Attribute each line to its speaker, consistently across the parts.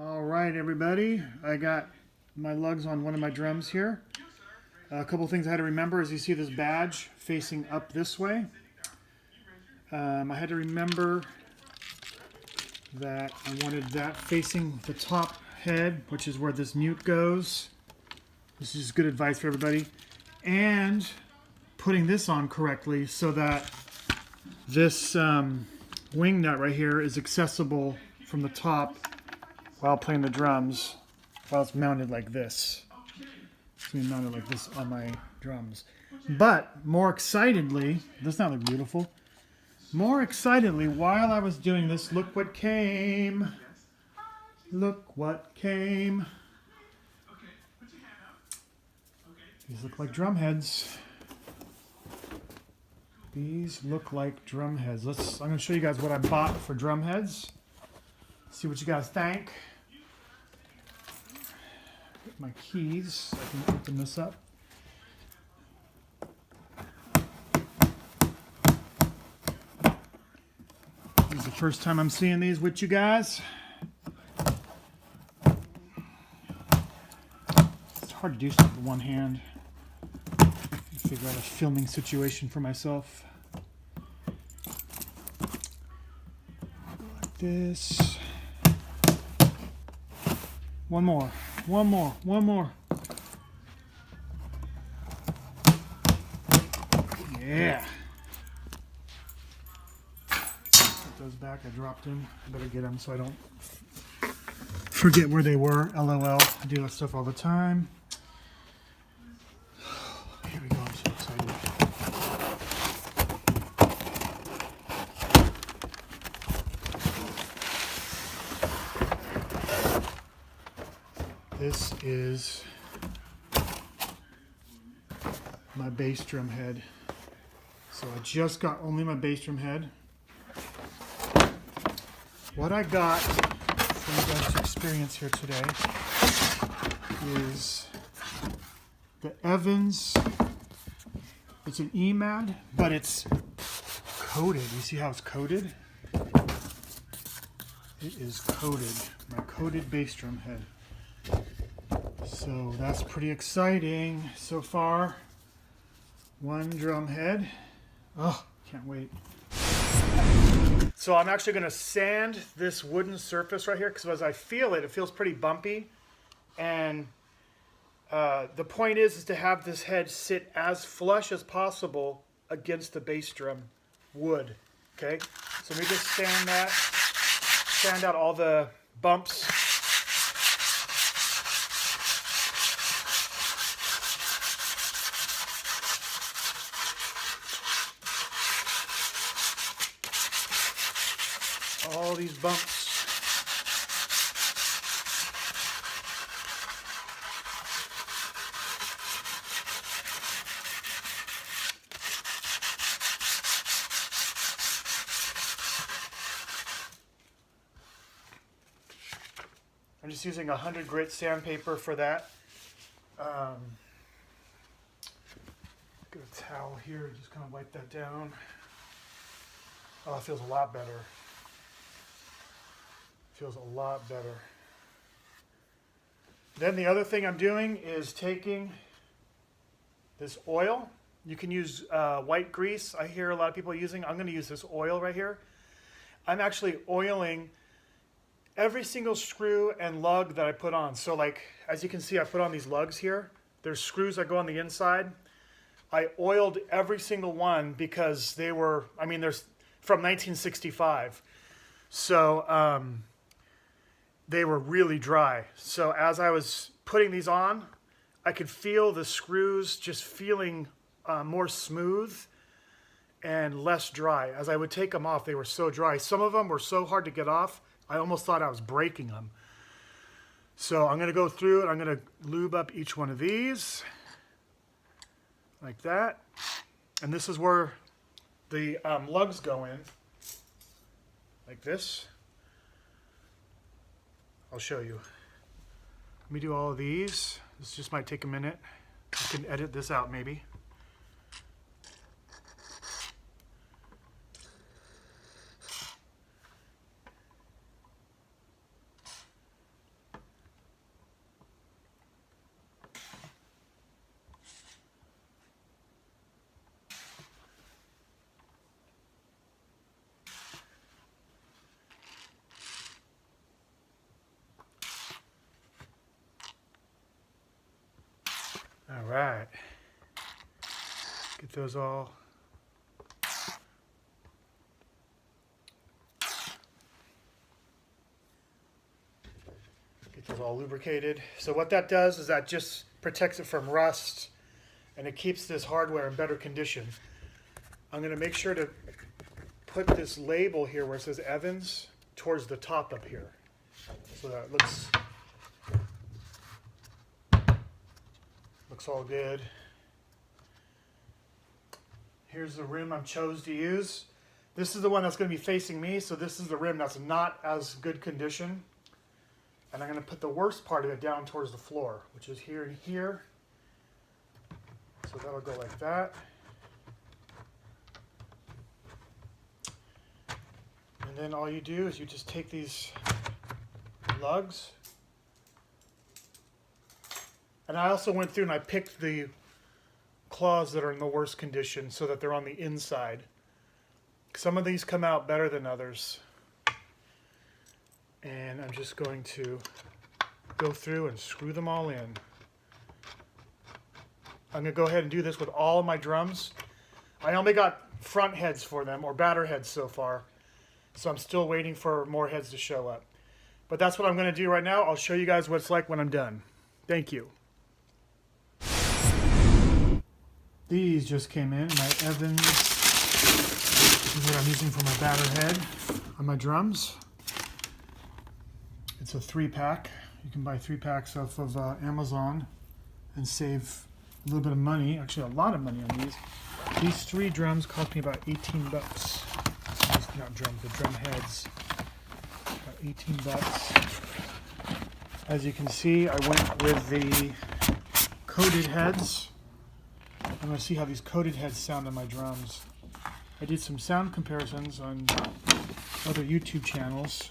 Speaker 1: All right, everybody. I got my lugs on one of my drums here. A couple things I had to remember is you see this badge facing up this way. I had to remember that I wanted that facing the top head, which is where this mute goes. This is good advice for everybody. And putting this on correctly so that this wing nut right here is accessible from the top while playing the drums, while it's mounted like this. It's being mounted like this on my drums. But more excitedly, does not look beautiful. More excitedly, while I was doing this, look what came. Look what came. These look like drum heads. These look like drum heads. I'm going to show you guys what I bought for drum heads. See what you guys think. Get my keys so I can open this up. This is the first time I'm seeing these with you guys. It's hard to do stuff with one hand. Figure out a filming situation for myself. Like this. One more. Yeah. Put those back. I dropped them. I better get them so I don't forget where they were. LOL. I do that stuff all the time. Here we go. I'm so excited. This is my bass drum head. So I just got only my bass drum head. What I got for you guys to experience here today is the Evans. It's an EMAD, but it's coated. You see how it's coated? It is coated. My coated bass drum head. So that's pretty exciting so far. One drum head. Oh, can't wait. So I'm actually going to sand this wooden surface right here because as I feel it, it feels pretty bumpy. And the point is to have this head sit as flush as possible against the bass drum wood. Okay, so let me just sand out all the bumps. All these bumps. I'm just using 100 grit sandpaper for that. Get a towel here and just kind of wipe that down. Oh, it feels a lot better. Feels a lot better. Then the other thing I'm doing is taking this oil. You can use white grease. I hear a lot of people using. I'm going to use this oil right here. I'm actually oiling every single screw and lug that I put on. So like, as you can see, I put on these lugs here. There's screws that go on the inside. I oiled every single one because they were, there's from 1965. So, they were really dry. So as I was putting these on, I could feel the screws just feeling more smooth and less dry. As I would take them off, they were so dry. Some of them were so hard to get off, I almost thought I was breaking them. So I'm gonna go through and I'm gonna lube up each one of these, like that. And this is where the lugs go in, like this. I'll show you. Let me do all of these. This just might take a minute. I can edit this out maybe. All right. Get those all. Get those all lubricated. So what that does is that just protects it from rust, and it keeps this hardware in better condition. I'm going to make sure to put this label here where it says Evans towards the top up here, so that it looks all good. Here's the rim I've chose to use. This is the one that's going to be facing me, so this is the rim that's not as good condition. And I'm going to put the worst part of it down towards the floor, which is here and here. So that'll go like that. And then all you do is you just take these lugs. And I also went through and I picked the claws that are in the worst condition so that they're on the inside. Some of these come out better than others. And I'm just going to go through and screw them all in. I'm going to go ahead and do this with all of my drums. I only got front heads for them, or batter heads so far. So I'm still waiting for more heads to show up. But that's what I'm going to do right now. I'll show you guys what it's like when I'm done. Thank you. These just came in, my Evans. This is what I'm using for my batter head on my drums. It's a 3-pack. You can buy 3 packs off of Amazon and save a little bit of money, actually a lot of money on these. These 3 drums cost me about 18 bucks. Not drums, the drum heads. About 18 bucks. As you can see, I went with the coated heads. I'm going to see how these coated heads sound on my drums. I did some sound comparisons on other YouTube channels,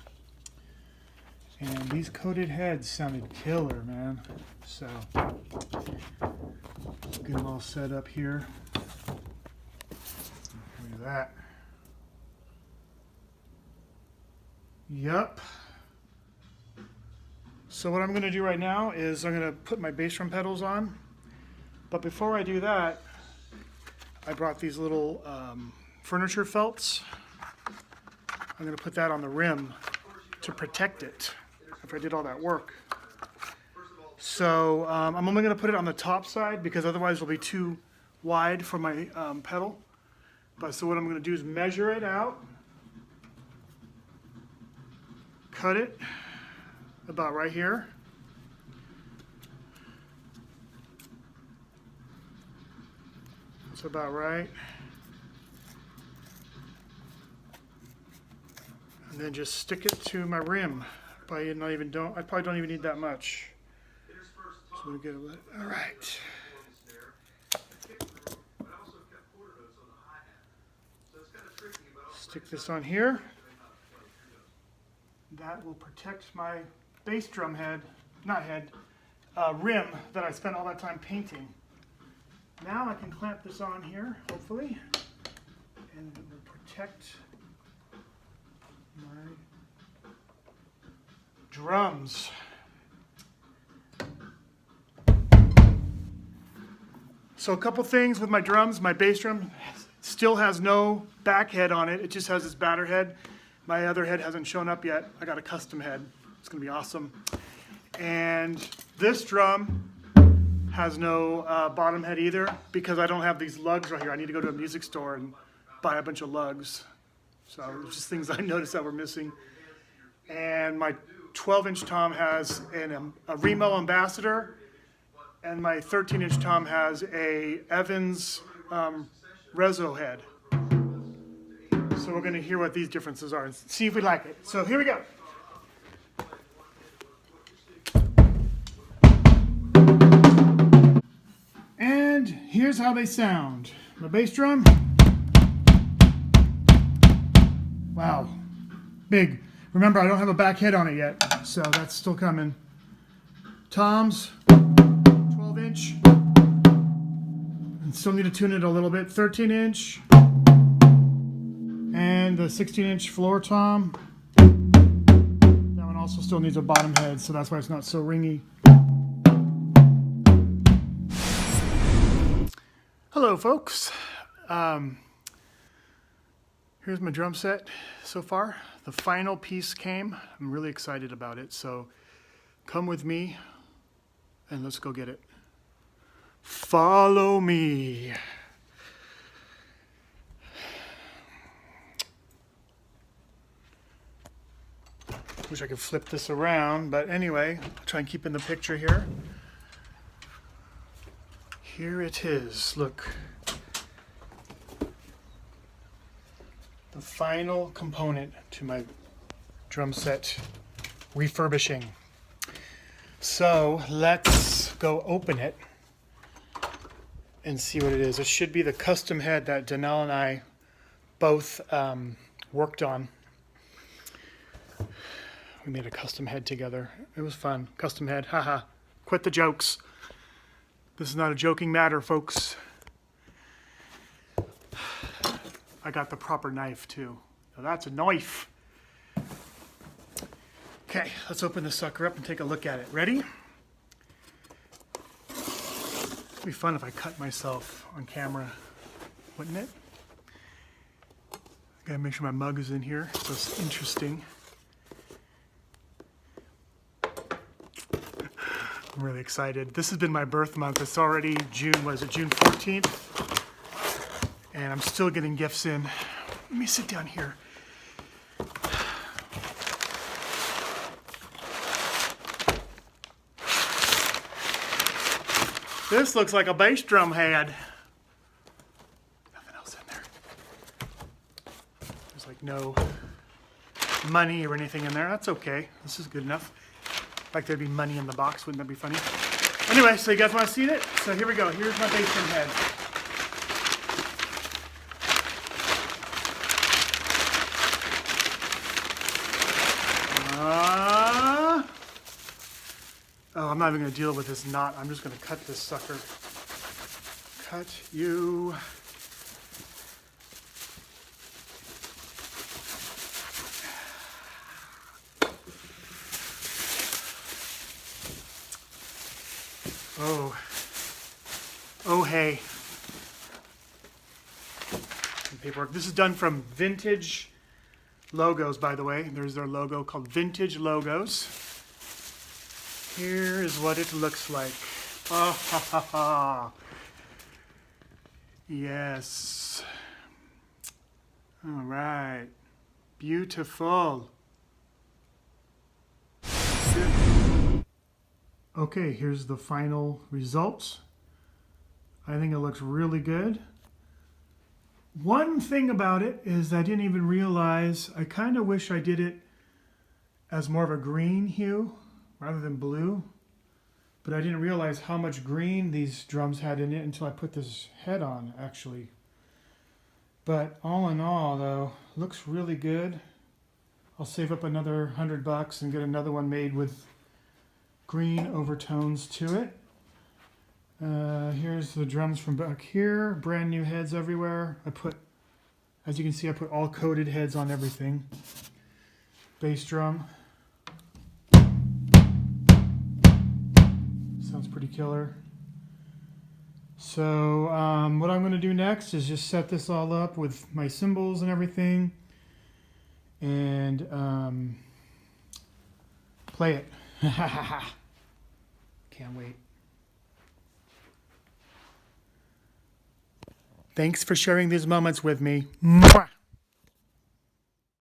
Speaker 1: and these coated heads sounded killer, man. So, let's get them all set up here. Look at that. Yep. So what I'm going to do right now is I'm going to put my bass drum pedals on. But before I do that, I brought these little furniture felts. I'm going to put that on the rim to protect it after I did all that work. So I'm only going to put it on the top side because otherwise it'll be too wide for my pedal. But so what I'm going to do is measure it out, cut it about right here. That's about right. And then just stick it to my rim. I probably don't even need that much. So we'll get a little, all right. Stick this on here. That will protect my bass drum head, rim that I spent all that time painting. Now I can clamp this on here, hopefully, and it will protect my drums. So a couple things with my drums. My bass drum still has no back head on it. It just has this batter head. My other head hasn't shown up yet. I got a custom head. It's going to be awesome. And this drum has no bottom head either because I don't have these lugs right here. I need to go to a music store and buy a bunch of lugs. So it's just things I noticed that were missing. And my 12-inch tom has a Remo Ambassador, and my 13-inch tom has a Evans Rezo head. So we're going to hear what these differences are and see if we like it. So here we go. And here's how they sound. My bass drum. Wow. Big. Remember, I don't have a back head on it yet, so that's still coming. Toms, 12-inch. And still need to tune it a little bit. 13-inch. And the 16-inch floor tom. That one also still needs a bottom head, so that's why it's not so ringy. Hello, folks. Here's my drum set so far. The final piece came. I'm really excited about it. So come with me and let's go get it. Follow me. Wish I could flip this around, but anyway, I'll try and keep in the picture here. Here it is. Look. The final component to my drum set refurbishing. So let's go open it and see what it is. It should be the custom head that Danelle and I both worked on. We made a custom head together. It was fun. Custom head. Haha. Quit the jokes. This is not a joking matter, folks. I got the proper knife too. Now that's a knife. Okay, let's open this sucker up and take a look at it. Ready? It'd be fun if I cut myself on camera, wouldn't it? Gotta make sure my mug is in here, so it's interesting. I'm really excited. This has been my birth month. It's already June, was it June 14th? And I'm still getting gifts in. Let me sit down here. This looks like a bass drum head. Nothing else in there. There's like no money or anything in there. That's okay. This is good enough. Like there'd be money in the box. Wouldn't that be funny? Anyway, so you guys want to see it? So here we go. Here's my bass drum head. Oh, I'm not even going to deal with this knot. I'm just going to cut this sucker. Cut you. Oh, hey. Some paperwork. This is done from Vintage Logos, by the way. There's their logo called Vintage Logos. Here is what it looks like. Oh, ha, ha, ha. Yes. All right. Beautiful. Okay, here's the final results. I think it looks really good. One thing about it is I didn't even realize, I kind of wish I did it as more of a green hue rather than blue, but I didn't realize how much green these drums had in it until I put this head on, actually. But all in all, though, looks really good. I'll save up another $100 and get another one made with green overtones to it. Here's the drums from back here, brand new heads everywhere. As you can see, I put all coated heads on everything. Bass drum. Sounds pretty killer. So what I'm going to do next is just set this all up with my cymbals and everything and play it. Can't wait. Thanks for sharing these moments with me. Mwah!